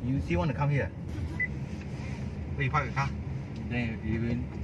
You still want to come here? Where you park your car? Then you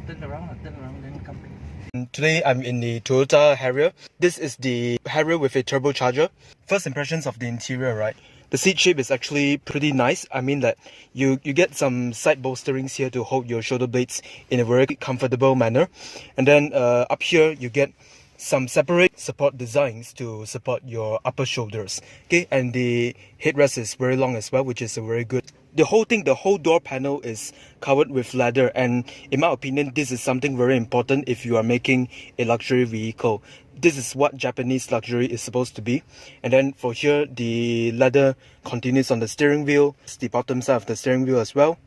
turn around, then come back. Today I'm in the Toyota Harrier. This is the Harrier with a turbocharger. First impressions of the interior, right? The seat shape is actually pretty nice. I mean that you get some side bolsterings here to hold your shoulder blades in a very comfortable manner. And then up here you get some separate support designs to support your upper shoulders. Okay, and the headrest is very long as well, which is very good. The whole door panel is covered with leather, and in my opinion, this is something very important if you are making a luxury vehicle. This is what Japanese luxury is supposed to be. And then for here, the leather continues on the steering wheel, the bottom side of the steering wheel as well.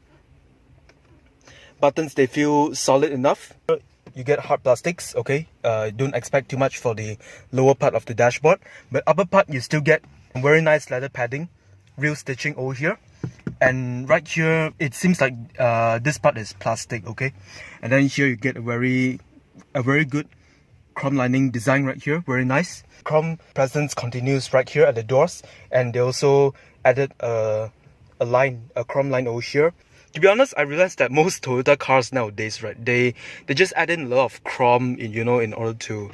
Buttons, they feel solid enough. You get hard plastics, okay? Don't expect too much for the lower part of the dashboard. But upper part, you still get very nice leather padding, real stitching over here. And right here, it seems like this part is plastic, okay? And then here you get a very good chrome lining design right here, very nice. Chrome presence continues right here at the doors, and they also added a chrome line over here. To be honest, I realized that most Toyota cars nowadays, right, they just add in a lot of chrome in order to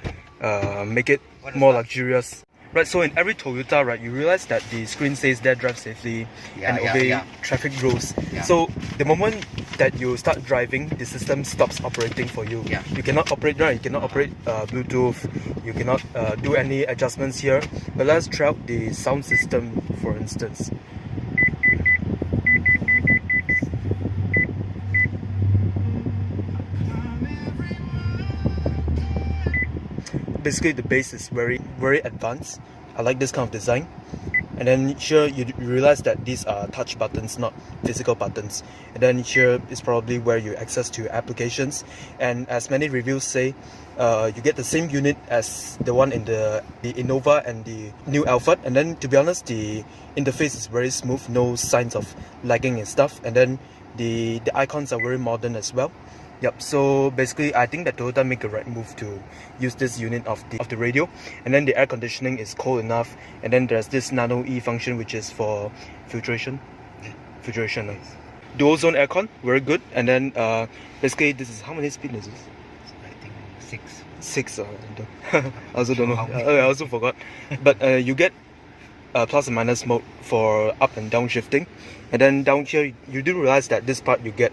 make it more luxurious. Right, so in every Toyota, right, you realize that the screen says there, drive safely and obey traffic rules. So the moment that you start driving, the system stops operating for you. You cannot operate, right? You cannot operate Bluetooth. You cannot do any adjustments here. But let's try out the sound system, for instance. Basically, the bass is very advanced. I like this kind of design. And then here you realize that these are touch buttons, not physical buttons. And then here is probably where you access to your applications. And as many reviews say, you get the same unit as the one in the Innova and the new Alphard. And then to be honest, the interface is very smooth, no signs of lagging and stuff. And then the icons are very modern as well. Yep, so basically I think that Toyota make a right move to use this unit of the radio. And then the air conditioning is cold enough, and then there's this nano E function which is for filtration. Dual zone aircon, very good. And then basically this is, how many speed is this? I think 6. 6, I also don't know. I also forgot. But you get plus and minus mode for up and down shifting. And then down here you do realize that this part you get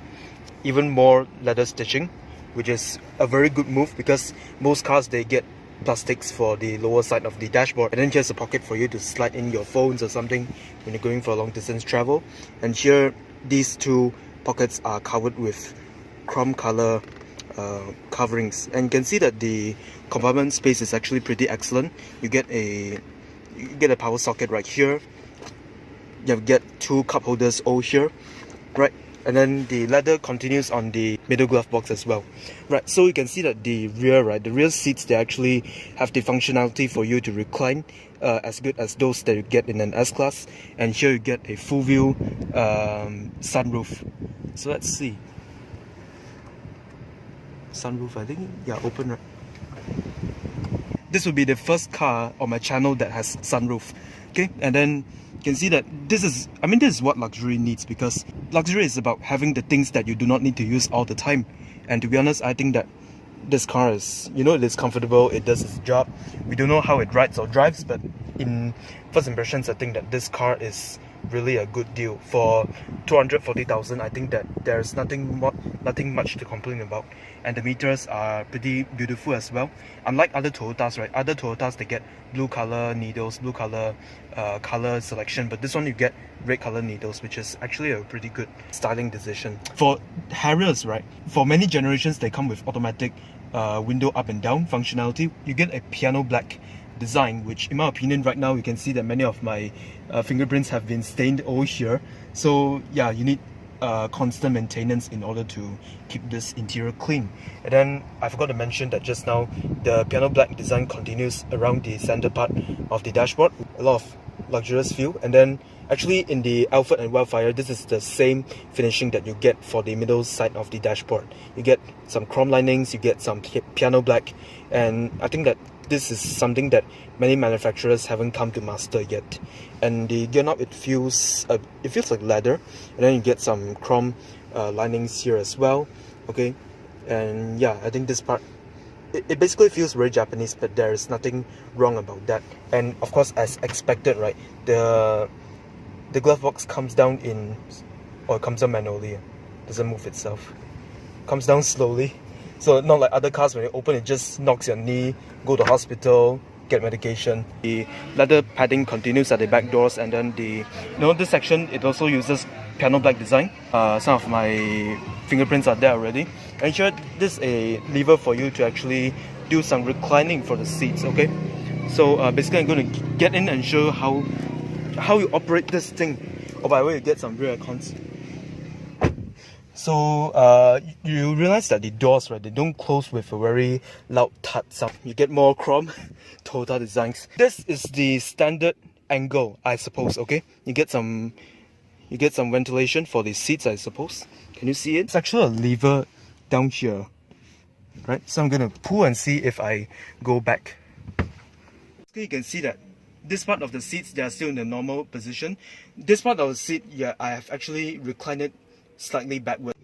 even more leather stitching, which is a very good move because most cars they get plastics for the lower side of the dashboard. And then here's a pocket for you to slide in your phones or something when you're going for a long distance travel. And here these two pockets are covered with chrome color coverings, and you can see that the compartment space is actually pretty excellent. You get a power socket right here. You get 2 cup holders over here, right? And then the leather continues on the middle glove box as well. Right, so you can see that the rear seats, they actually have the functionality for you to recline as good as those that you get in an S-Class. And here you get a full view sunroof. So let's see. Sunroof, I think, yeah, open, right? This will be the first car on my channel that has sunroof. Okay, and then you can see that this is what luxury needs, because luxury is about having the things that you do not need to use all the time. And to be honest, I think that this car is, it is comfortable, it does its job. We don't know how it rides or drives, but in first impressions, I think that this car is really a good deal. For 240,000, I think that there's nothing much to complain about. And the meters are pretty beautiful as well. Unlike other Toyotas, right? Other Toyotas, they get blue color needles, blue color color selection, but this one you get red color needles, which is actually a pretty good styling decision. For Harriers, right? For many generations, they come with automatic window up and down functionality. You get a piano black design, which in my opinion right now you can see that many of my fingerprints have been stained over here. So yeah, you need constant maintenance in order to keep this interior clean. And then I forgot to mention that just now the piano black design continues around the center part of the dashboard. A lot of luxurious feel. And then actually in the Alphard and Wildfire, this is the same finishing that you get for the middle side of the dashboard. You get some chrome linings, you get some piano black, and I think that this is something that many manufacturers haven't come to master yet. And the gear knob, it feels like leather, and then you get some chrome linings here as well. Okay, and yeah, I think this part, it basically feels very Japanese, but there is nothing wrong about that. And of course, as expected, right, the glove box comes down comes down manually. Doesn't move itself. Comes down slowly. So not like other cars, when you open it just knocks your knee, go to hospital, get medication. The leather padding continues at the back doors, and then this section, it also uses piano black design. Some of my fingerprints are there already. And here, this is a lever for you to actually do some reclining for the seats, okay? So basically I'm going to get in and show you how you operate this thing. Oh, by the way, you get some rear cons. So you realize that the doors, right, they don't close with a very loud thud sound. You get more chrome Toyota designs. This is the standard angle, I suppose. Okay, you get some ventilation for the seats, I suppose. Can you see it? It's actually a lever down here, right? So I'm gonna pull and see if I go back. So you can see that this part of the seats, they are still in the normal position. This part of the seat, yeah, I have actually reclined it slightly backward.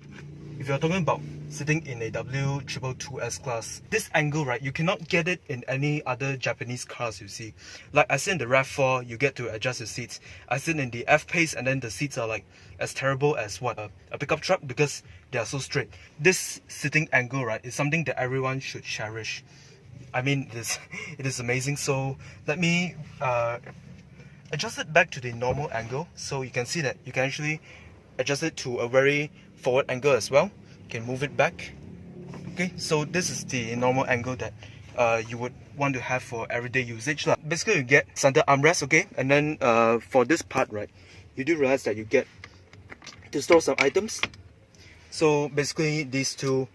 If you're talking about sitting in a W222S class, this angle, right, you cannot get it in any other Japanese cars, you see. Like I sit in the RAV4, you get to adjust the seats. I sit in the F-Pace, and then the seats are like as terrible as what, a pickup truck, because they are so straight. This sitting angle, right, is something that everyone should cherish. I mean, it is amazing. So let me adjust it back to the normal angle, so you can see that you can actually adjust it to a very forward angle as well. You can move it back. Okay, so this is the normal angle that you would want to have for everyday usage. Basically, you get center armrest, okay, and then for this part, right, you do realize that you get to store some items. So basically, these two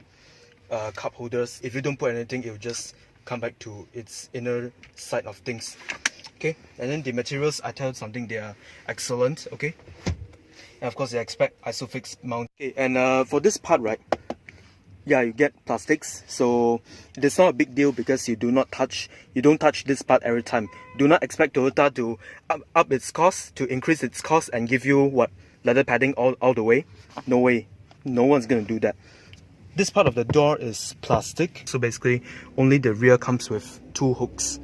cup holders, if you don't put anything, it will just come back to its inner side of things. Okay, and then the materials, I tell you something, they are excellent. Okay. And of course, they expect isofix mount. Okay, and for this part, right, yeah, you get plastics, so it's not a big deal because you don't touch this part every time. Do not expect Toyota to up its cost, to increase its cost and give you what, leather padding all the way. No way, no one's gonna do that. This part of the door is plastic, so basically only the rear comes with two hooks.